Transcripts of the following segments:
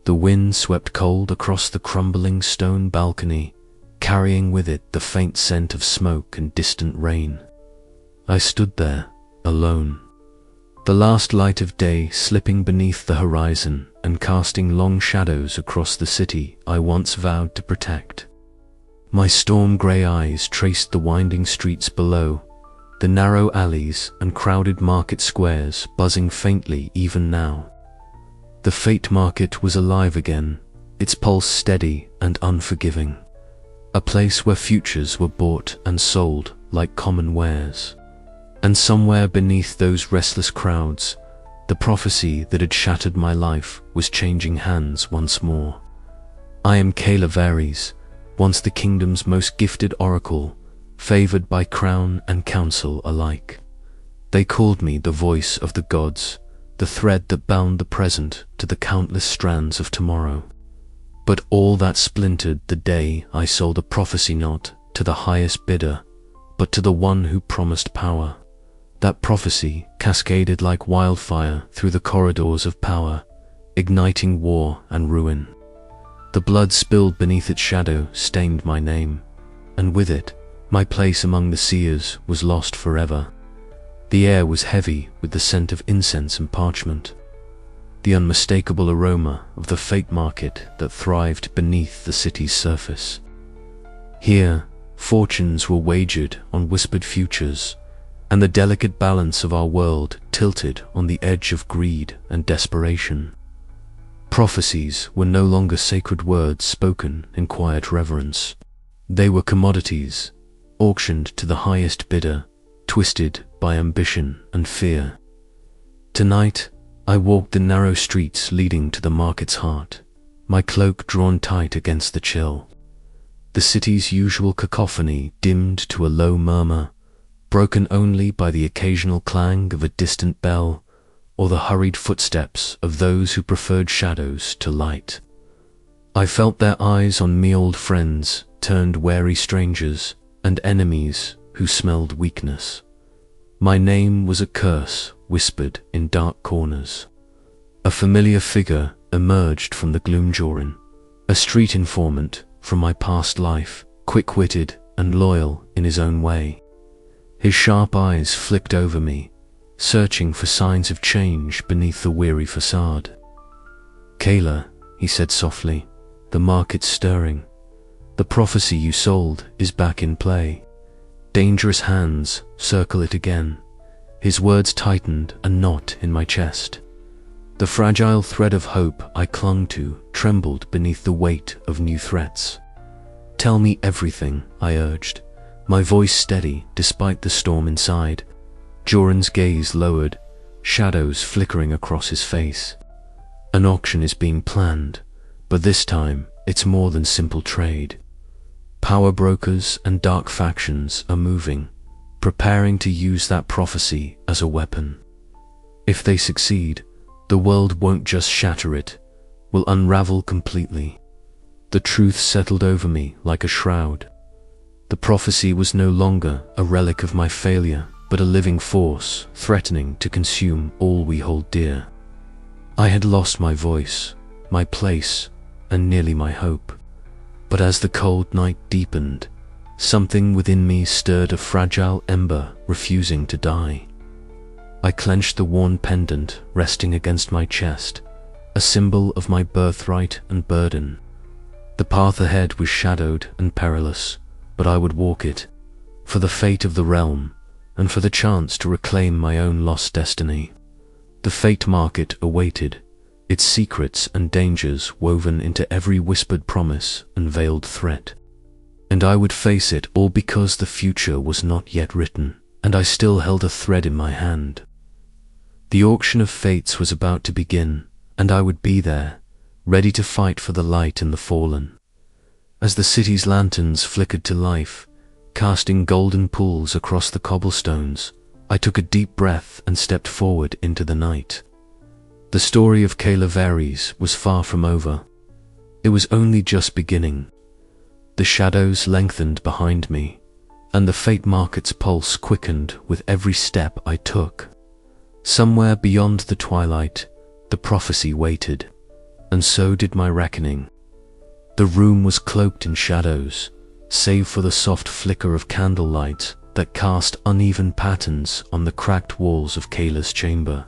The wind swept cold across the crumbling stone balcony, carrying with it the faint scent of smoke and distant rain. I stood there, alone. The last light of day slipping beneath the horizon and casting long shadows across the city I once vowed to protect. My storm-grey eyes traced the winding streets below, the narrow alleys and crowded market squares buzzing faintly even now. The Fate Market was alive again, its pulse steady and unforgiving. A place where futures were bought and sold like common wares. And somewhere beneath those restless crowds, the prophecy that had shattered my life was changing hands once more. I am Curator, once the kingdom's most gifted oracle, favored by crown and council alike. They called me the voice of the gods, the thread that bound the present to the countless strands of tomorrow. But all that splintered the day I sold a prophecy not to the highest bidder, but to the one who promised power. That prophecy cascaded like wildfire through the corridors of power, igniting war and ruin. The blood spilled beneath its shadow stained my name, and with it, my place among the seers was lost forever. The air was heavy with the scent of incense and parchment, the unmistakable aroma of the Fate Market that thrived beneath the city's surface. Here, fortunes were wagered on whispered futures, and the delicate balance of our world tilted on the edge of greed and desperation. Prophecies were no longer sacred words spoken in quiet reverence. They were commodities, auctioned to the highest bidder, twisted by ambition and fear. Tonight, I walked the narrow streets leading to the market's heart, my cloak drawn tight against the chill. The city's usual cacophony dimmed to a low murmur, broken only by the occasional clang of a distant bell or the hurried footsteps of those who preferred shadows to light. I felt their eyes on me, old friends turned wary strangers, and enemies who smelled weakness. My name was a curse whispered in dark corners. A familiar figure emerged from the gloom during, a street informant from my past life, quick-witted and loyal in his own way. His sharp eyes flicked over me, searching for signs of change beneath the weary facade. "Kayla," he said softly, "the market's stirring. The prophecy you sold is back in play. Dangerous hands circle it again." His words tightened a knot in my chest. The fragile thread of hope I clung to trembled beneath the weight of new threats. "Tell me everything," I urged, my voice steady despite the storm inside. Joran's gaze lowered, shadows flickering across his face. "An auction is being planned, but this time it's more than simple trade. Power brokers and dark factions are moving, preparing to use that prophecy as a weapon. If they succeed, the world won't just shatter it, will unravel completely." The truth settled over me like a shroud. The prophecy was no longer a relic of my failure, but a living force threatening to consume all we hold dear. I had lost my voice, my place, and nearly my hope. But as the cold night deepened, something within me stirred a fragile ember refusing to die. I clenched the worn pendant resting against my chest, a symbol of my birthright and burden. The path ahead was shadowed and perilous, but I would walk it, for the fate of the realm, and for the chance to reclaim my own lost destiny. The Fate Market awaited, its secrets and dangers woven into every whispered promise and veiled threat. And I would face it all because the future was not yet written, and I still held a thread in my hand. The auction of fates was about to begin, and I would be there, ready to fight for the light and the fallen. As the city's lanterns flickered to life, casting golden pools across the cobblestones, I took a deep breath and stepped forward into the night. The story of Curator was far from over. It was only just beginning. The shadows lengthened behind me, and the Fate Market's pulse quickened with every step I took. Somewhere beyond the twilight, the prophecy waited, and so did my reckoning. The room was cloaked in shadows, save for the soft flicker of candlelight that cast uneven patterns on the cracked walls of Kayla's chamber.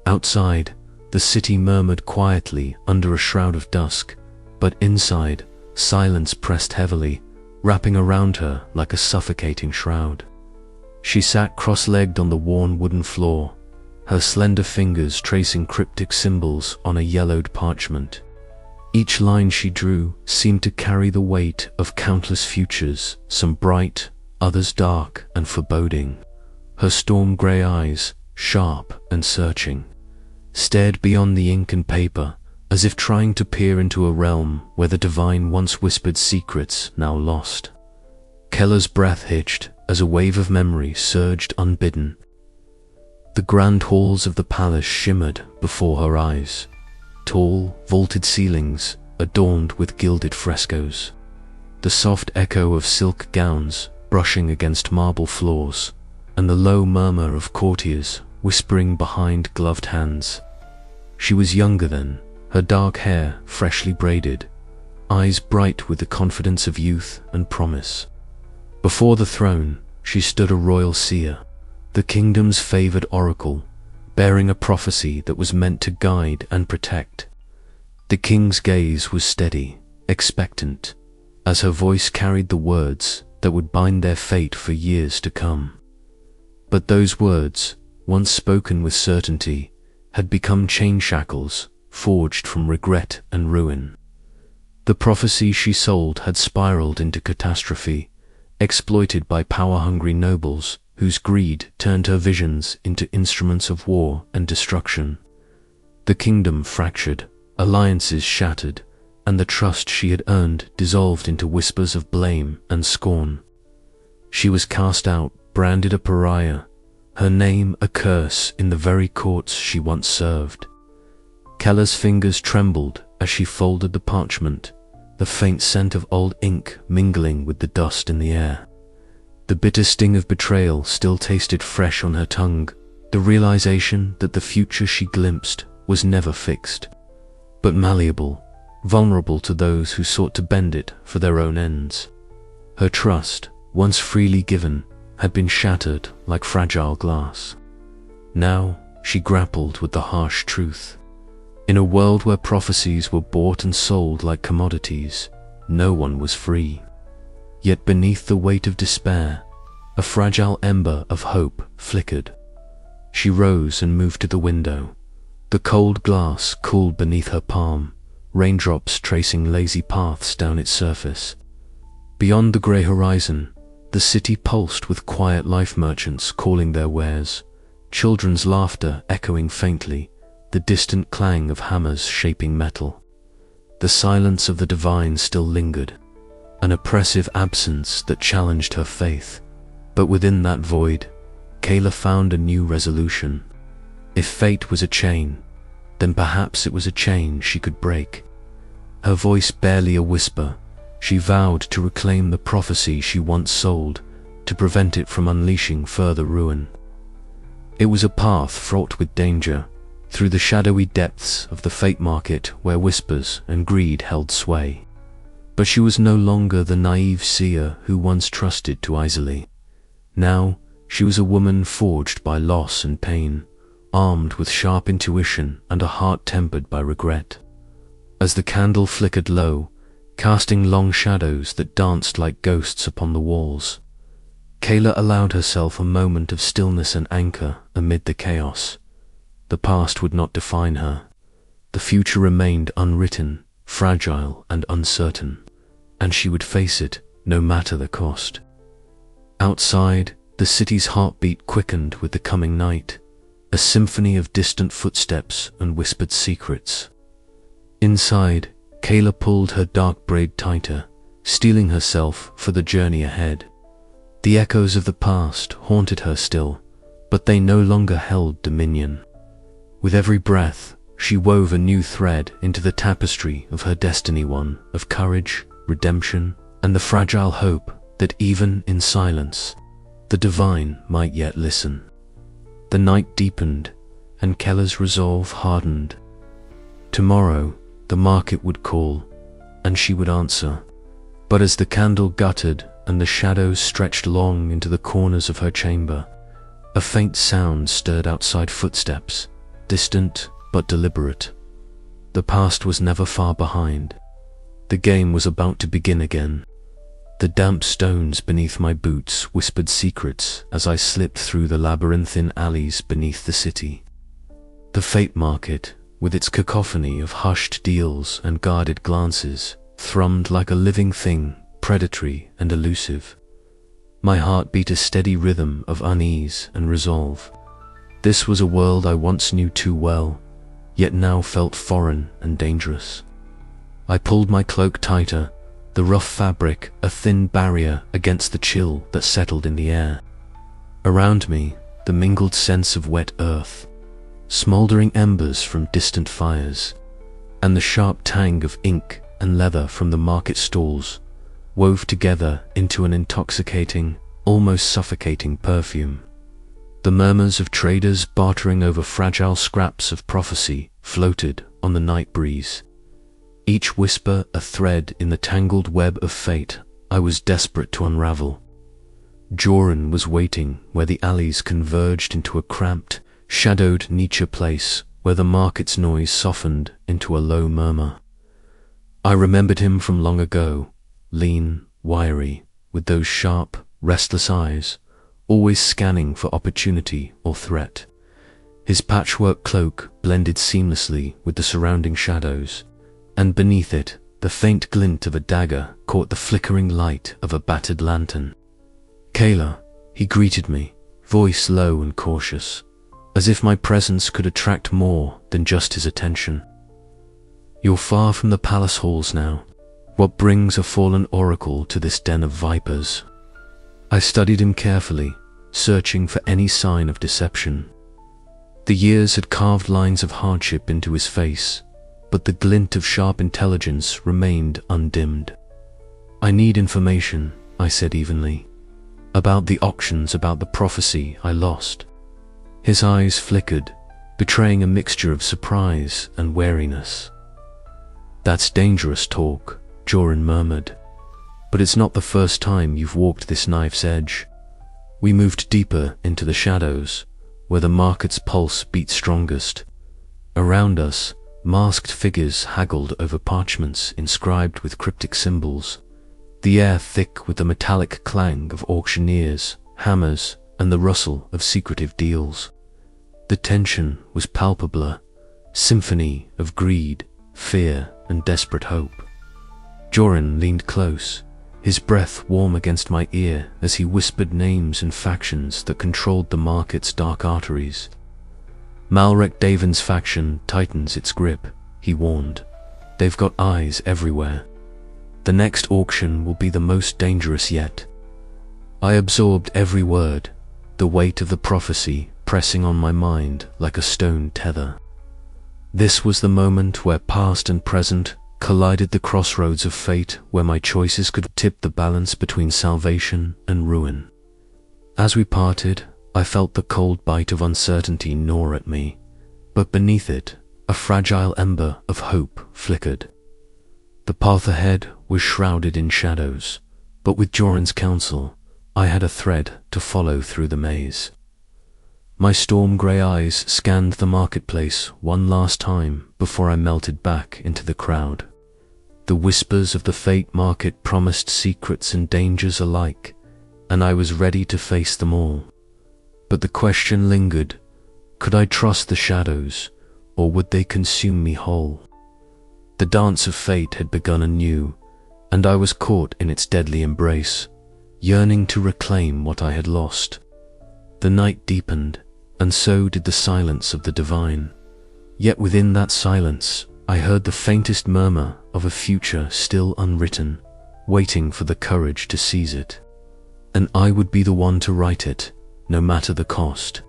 Outside, the city murmured quietly under a shroud of dusk, but inside, silence pressed heavily, wrapping around her like a suffocating shroud. She sat cross-legged on the worn wooden floor, her slender fingers tracing cryptic symbols on a yellowed parchment. Each line she drew seemed to carry the weight of countless futures, some bright, others dark and foreboding. Her storm-grey eyes, sharp and searching, stared beyond the ink and paper, as if trying to peer into a realm where the divine once whispered secrets now lost. Keller's breath hitched as a wave of memory surged unbidden. The grand halls of the palace shimmered before her eyes, tall, vaulted ceilings adorned with gilded frescoes, the soft echo of silk gowns brushing against marble floors, and the low murmur of courtiers whispering behind gloved hands. She was younger then, her dark hair freshly braided, eyes bright with the confidence of youth and promise. Before the throne, she stood a royal seer, the kingdom's favored oracle, bearing a prophecy that was meant to guide and protect. The king's gaze was steady, expectant, as her voice carried the words that would bind their fate for years to come. But those words, once spoken with certainty, had become chain shackles forged from regret and ruin. The prophecy she sold had spiraled into catastrophe, exploited by power-hungry nobles whose greed turned her visions into instruments of war and destruction. The kingdom fractured, alliances shattered, and the trust she had earned dissolved into whispers of blame and scorn. She was cast out, branded a pariah, her name a curse in the very courts she once served. Keller's fingers trembled as she folded the parchment, the faint scent of old ink mingling with the dust in the air. The bitter sting of betrayal still tasted fresh on her tongue, the realization that the future she glimpsed was never fixed, but malleable, vulnerable to those who sought to bend it for their own ends. Her trust, once freely given, had been shattered like fragile glass. Now she grappled with the harsh truth. In a world where prophecies were bought and sold like commodities, no one was free. Yet beneath the weight of despair, a fragile ember of hope flickered. She rose and moved to the window. The cold glass cooled beneath her palm, raindrops tracing lazy paths down its surface. Beyond the grey horizon, the city pulsed with quiet life merchants calling their wares, children's laughter echoing faintly, the distant clang of hammers shaping metal. The silence of the divine still lingered, an oppressive absence that challenged her faith. But within that void, Kayla found a new resolution. If fate was a chain, then perhaps it was a chain she could break. Her voice barely a whisper, she vowed to reclaim the prophecy she once sold, to prevent it from unleashing further ruin. It was a path fraught with danger, through the shadowy depths of the fate market where whispers and greed held sway. But she was no longer the naive seer who once trusted too easily. Now she was a woman forged by loss and pain, armed with sharp intuition and a heart tempered by regret. As the candle flickered low, casting long shadows that danced like ghosts upon the walls, Kayla allowed herself a moment of stillness and anchor amid the chaos. The past would not define her. The future remained unwritten, fragile and uncertain, and she would face it no matter the cost. Outside, the city's heartbeat quickened with the coming night, a symphony of distant footsteps and whispered secrets. Inside, Kayla pulled her dark braid tighter, steeling herself for the journey ahead. The echoes of the past haunted her still, but they no longer held dominion. With every breath, she wove a new thread into the tapestry of her destiny, one of courage, redemption, and the fragile hope that even in silence, the divine might yet listen. The night deepened, and Keller's resolve hardened. Tomorrow, the market would call, and she would answer. But as the candle guttered and the shadows stretched long into the corners of her chamber, a faint sound stirred outside footsteps, distant but deliberate. The past was never far behind. The game was about to begin again. The damp stones beneath my boots whispered secrets as I slipped through the labyrinthine alleys beneath the city. The fate market, with its cacophony of hushed deals and guarded glances, thrummed like a living thing, predatory and elusive. My heart beat a steady rhythm of unease and resolve. This was a world I once knew too well, yet now felt foreign and dangerous. I pulled my cloak tighter, the rough fabric a thin barrier against the chill that settled in the air. Around me, the mingled sense of wet earth, smouldering embers from distant fires, and the sharp tang of ink and leather from the market stalls wove together into an intoxicating, almost suffocating perfume. The murmurs of traders bartering over fragile scraps of prophecy floated on the night breeze, each whisper a thread in the tangled web of fate I was desperate to unravel. Joran was waiting where the alleys converged into a cramped, shadowed niche place where the market's noise softened into a low murmur. I remembered him from long ago, lean, wiry, with those sharp, restless eyes, always scanning for opportunity or threat. His patchwork cloak blended seamlessly with the surrounding shadows, and beneath it, the faint glint of a dagger caught the flickering light of a battered lantern. "Kayla," he greeted me, voice low and cautious, as if my presence could attract more than just his attention. "You're far from the palace halls now. What brings a fallen oracle to this den of vipers?" I studied him carefully, searching for any sign of deception. The years had carved lines of hardship into his face, but the glint of sharp intelligence remained undimmed. "I need information," I said evenly, "about the auctions, about the prophecy I lost." His eyes flickered, betraying a mixture of surprise and wariness. "That's dangerous talk," Joran murmured, "but it's not the first time you've walked this knife's edge." We moved deeper into the shadows, where the market's pulse beat strongest. Around us, masked figures haggled over parchments inscribed with cryptic symbols, the air thick with the metallic clang of auctioneers, hammers, and the rustle of secretive deals. The tension was palpable, symphony of greed, fear, and desperate hope. Joran leaned close, his breath warm against my ear as he whispered names and factions that controlled the market's dark arteries. "Malrek Daven's faction tightens its grip," he warned. "They've got eyes everywhere. The next auction will be the most dangerous yet." I absorbed every word, the weight of the prophecy pressing on my mind like a stone tether. This was the moment where past and present collided, the crossroads of fate where my choices could tip the balance between salvation and ruin. As we parted, I felt the cold bite of uncertainty gnaw at me, but beneath it, a fragile ember of hope flickered. The path ahead was shrouded in shadows, but with Joran's counsel, I had a thread to follow through the maze. My storm-grey eyes scanned the marketplace one last time before I melted back into the crowd. The whispers of the fate market promised secrets and dangers alike, and I was ready to face them all. But the question lingered, could I trust the shadows, or would they consume me whole? The dance of fate had begun anew, and I was caught in its deadly embrace, yearning to reclaim what I had lost. The night deepened, and so did the silence of the divine. Yet within that silence, I heard the faintest murmur of a future still unwritten, waiting for the courage to seize it. And I would be the one to write it, no matter the cost.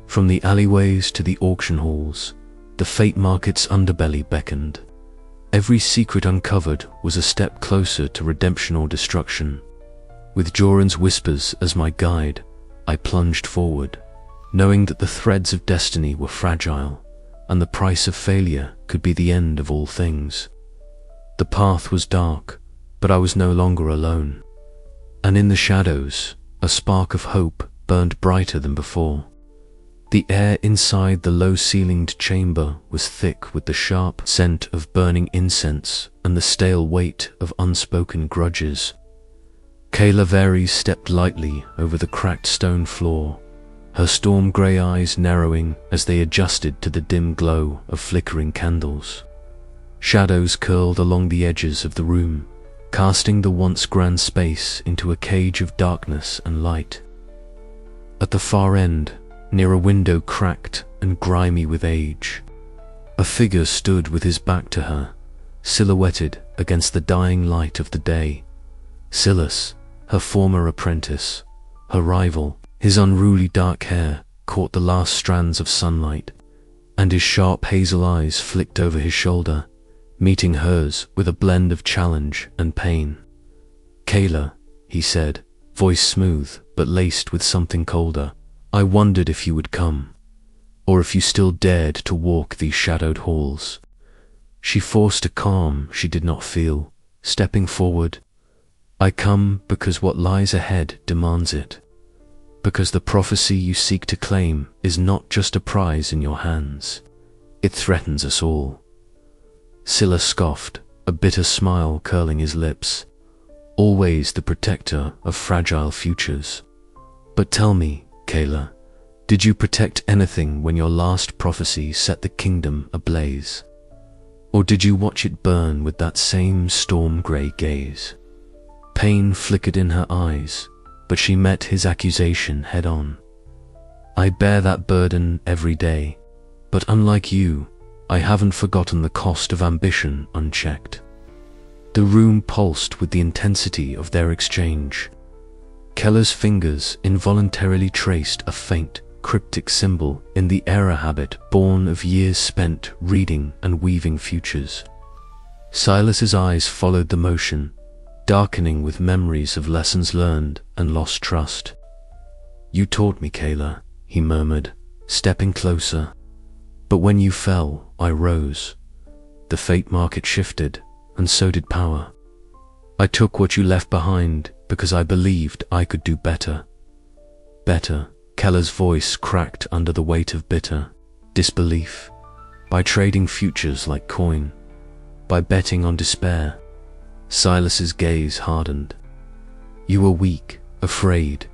From the alleyways to the auction halls, the fate market's underbelly beckoned. Every secret uncovered was a step closer to redemption or destruction. With Joran's whispers as my guide, I plunged forward, knowing that the threads of destiny were fragile, and the price of failure could be the end of all things. The path was dark, but I was no longer alone. And in the shadows, a spark of hope burned brighter than before. The air inside the low-ceilinged chamber was thick with the sharp scent of burning incense and the stale weight of unspoken grudges. Kayla stepped lightly over the cracked stone floor, her storm-grey eyes narrowing as they adjusted to the dim glow of flickering candles. Shadows curled along the edges of the room, casting the once grand space into a cage of darkness and light. At the far end, near a window cracked and grimy with age, a figure stood with his back to her, silhouetted against the dying light of the day. Silas, her former apprentice, her rival. His unruly dark hair caught the last strands of sunlight, and his sharp hazel eyes flicked over his shoulder, meeting hers with a blend of challenge and pain. "Kayla," he said, voice smooth but laced with something colder, "I wondered if you would come, or if you still dared to walk these shadowed halls." She forced a calm she did not feel, stepping forward. "I come because what lies ahead demands it. Because the prophecy you seek to claim is not just a prize in your hands. It threatens us all." Silas scoffed, a bitter smile curling his lips. "Always the protector of fragile futures. But tell me, Kayla, did you protect anything when your last prophecy set the kingdom ablaze? Or did you watch it burn with that same storm-grey gaze?" Pain flickered in her eyes, but she met his accusation head-on. "I bear that burden every day, but unlike you, I haven't forgotten the cost of ambition unchecked." The room pulsed with the intensity of their exchange. Keller's fingers involuntarily traced a faint, cryptic symbol in the error habit born of years spent reading and weaving futures. Silas's eyes followed the motion, darkening with memories of lessons learned and lost trust. "You taught me, Kayla," he murmured, stepping closer. "But when you fell, I rose. The fate market shifted, and so did power. I took what you left behind because I believed I could do better." "Better," Keller's voice cracked under the weight of bitter disbelief. "By trading futures like coin, by betting on despair." Silas's gaze hardened. "You were weak, afraid.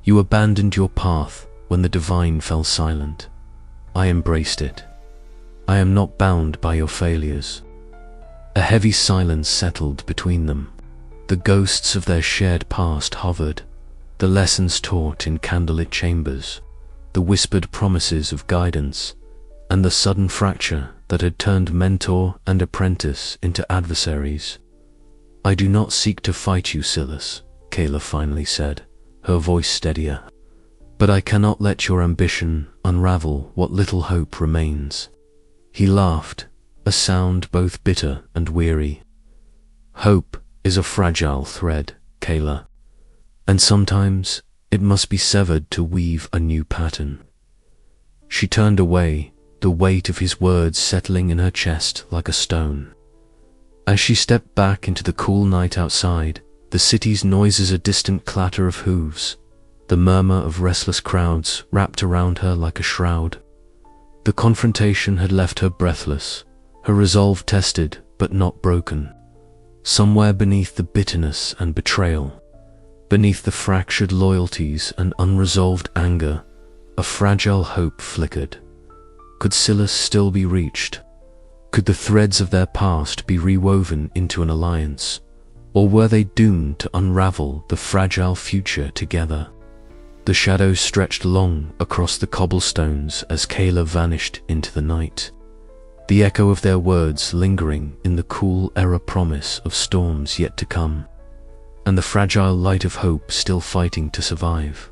You abandoned your path when the divine fell silent. I embraced it. I am not bound by your failures." A heavy silence settled between them. The ghosts of their shared past hovered, the lessons taught in candlelit chambers, the whispered promises of guidance, and the sudden fracture that had turned mentor and apprentice into adversaries. "I do not seek to fight you, Silas," Kayla finally said, her voice steadier. "But I cannot let your ambition unravel what little hope remains." He laughed, a sound both bitter and weary. "Hope is a fragile thread, Kayla, and sometimes it must be severed to weave a new pattern." She turned away, the weight of his words settling in her chest like a stone. As she stepped back into the cool night outside, the city's noises a distant clatter of hooves, the murmur of restless crowds wrapped around her like a shroud. The confrontation had left her breathless, her resolve tested but not broken. Somewhere beneath the bitterness and betrayal, beneath the fractured loyalties and unresolved anger, a fragile hope flickered. Could Silas still be reached? Could the threads of their past be rewoven into an alliance? Or were they doomed to unravel the fragile future together? The shadows stretched long across the cobblestones as Kayla vanished into the night, the echo of their words lingering in the cool era promise of storms yet to come, and the fragile light of hope still fighting to survive.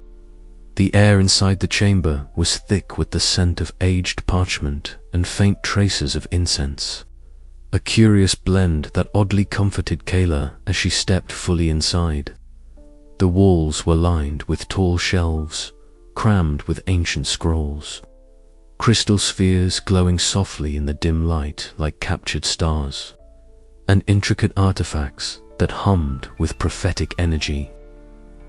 The air inside the chamber was thick with the scent of aged parchment and faint traces of incense, a curious blend that oddly comforted Kayla as she stepped fully inside. The walls were lined with tall shelves, crammed with ancient scrolls. crystal spheres glowing softly in the dim light like captured stars, and intricate artifacts that hummed with prophetic energy.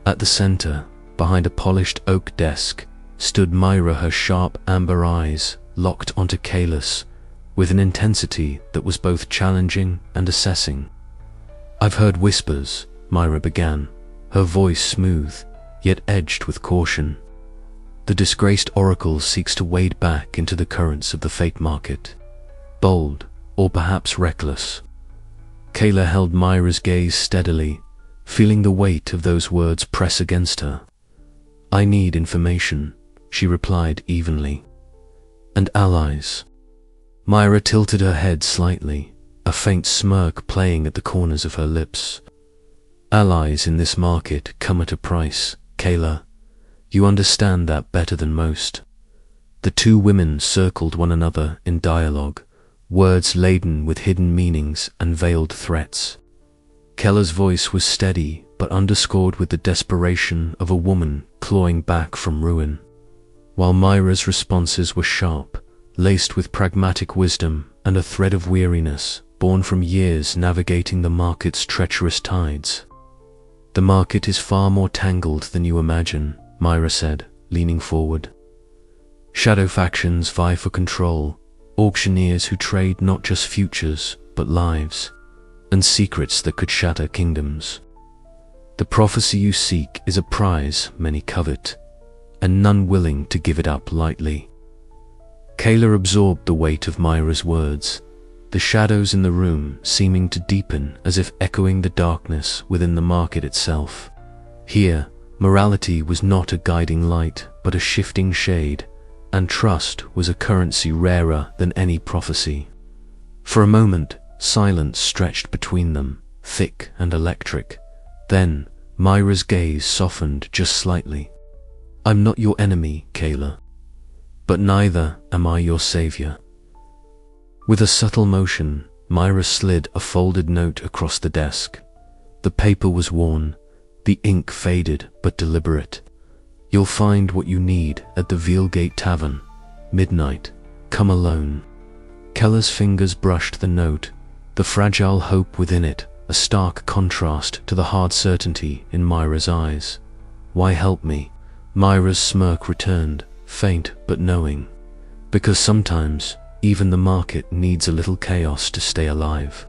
At the center, behind a polished oak desk, stood Myra, her sharp amber eyes locked onto Kalis with an intensity that was both challenging and assessing. "I've heard whispers," Myra began, her voice smooth, yet edged with caution. "The disgraced oracle seeks to wade back into the currents of the fate market. Bold, or perhaps reckless." Kayla held Myra's gaze steadily, feeling the weight of those words press against her. "I need information," she replied evenly. "And allies." Myra tilted her head slightly, a faint smirk playing at the corners of her lips. "Allies in this market come at a price, Kayla. You understand that better than most." The two women circled one another in dialogue, words laden with hidden meanings and veiled threats. Keller's voice was steady but underscored with the desperation of a woman clawing back from ruin, while Myra's responses were sharp, laced with pragmatic wisdom and a thread of weariness born from years navigating the market's treacherous tides. "The market is far more tangled than you imagine," Myra said, leaning forward. "Shadow factions vie for control, auctioneers who trade not just futures but lives, and secrets that could shatter kingdoms. The prophecy you seek is a prize many covet, and none willing to give it up lightly." Kayla absorbed the weight of Myra's words, the shadows in the room seeming to deepen as if echoing the darkness within the market itself. Here, morality was not a guiding light but a shifting shade, and trust was a currency rarer than any prophecy. For a moment, silence stretched between them, thick and electric. Then, Myra's gaze softened just slightly. "I'm not your enemy, Kayla, but neither am I your savior." With a subtle motion, Myra slid a folded note across the desk. The paper was worn, the ink faded but deliberate. "You'll find what you need at the Veilgate Tavern. Midnight. Come alone." Keller's fingers brushed the note, the fragile hope within it a stark contrast to the hard certainty in Myra's eyes. "Why help me?" Myra's smirk returned, faint but knowing. "Because sometimes, even the market needs a little chaos to stay alive."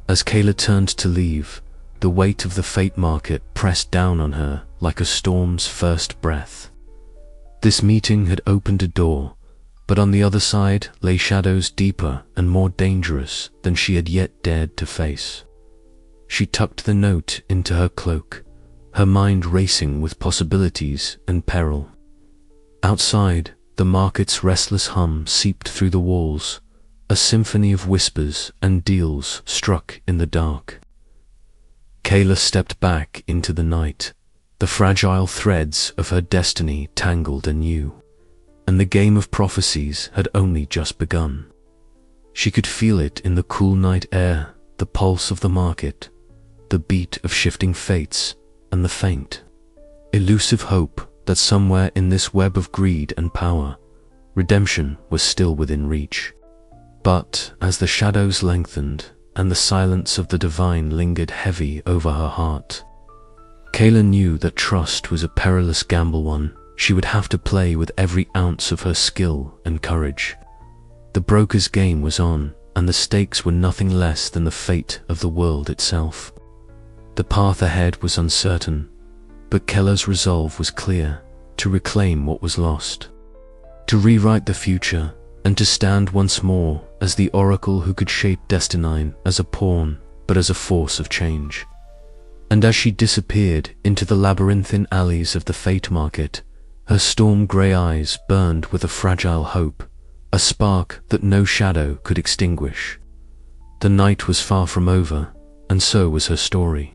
As Kayla turned to leave, the weight of the fate market pressed down on her like a storm's first breath. This meeting had opened a door, but on the other side lay shadows deeper and more dangerous than she had yet dared to face. She tucked the note into her cloak, her mind racing with possibilities and peril. Outside, the market's restless hum seeped through the walls, a symphony of whispers and deals struck in the dark. Kayla stepped back into the night, the fragile threads of her destiny tangled anew, and the game of prophecies had only just begun. She could feel it in the cool night air, the pulse of the market, the beat of shifting fates, and the faint, elusive hope that somewhere in this web of greed and power, redemption was still within reach. But as the shadows lengthened and the silence of the divine lingered heavy over her heart, Kayla knew that trust was a perilous gamble, one she would have to play with every ounce of her skill and courage. The broker's game was on, and the stakes were nothing less than the fate of the world itself. The path ahead was uncertain, but Keller's resolve was clear: to reclaim what was lost, to rewrite the future, and to stand once more as the oracle who could shape destiny as a pawn, but as a force of change. And as she disappeared into the labyrinthine alleys of the fate market, her storm-grey eyes burned with a fragile hope, a spark that no shadow could extinguish. The night was far from over, and so was her story.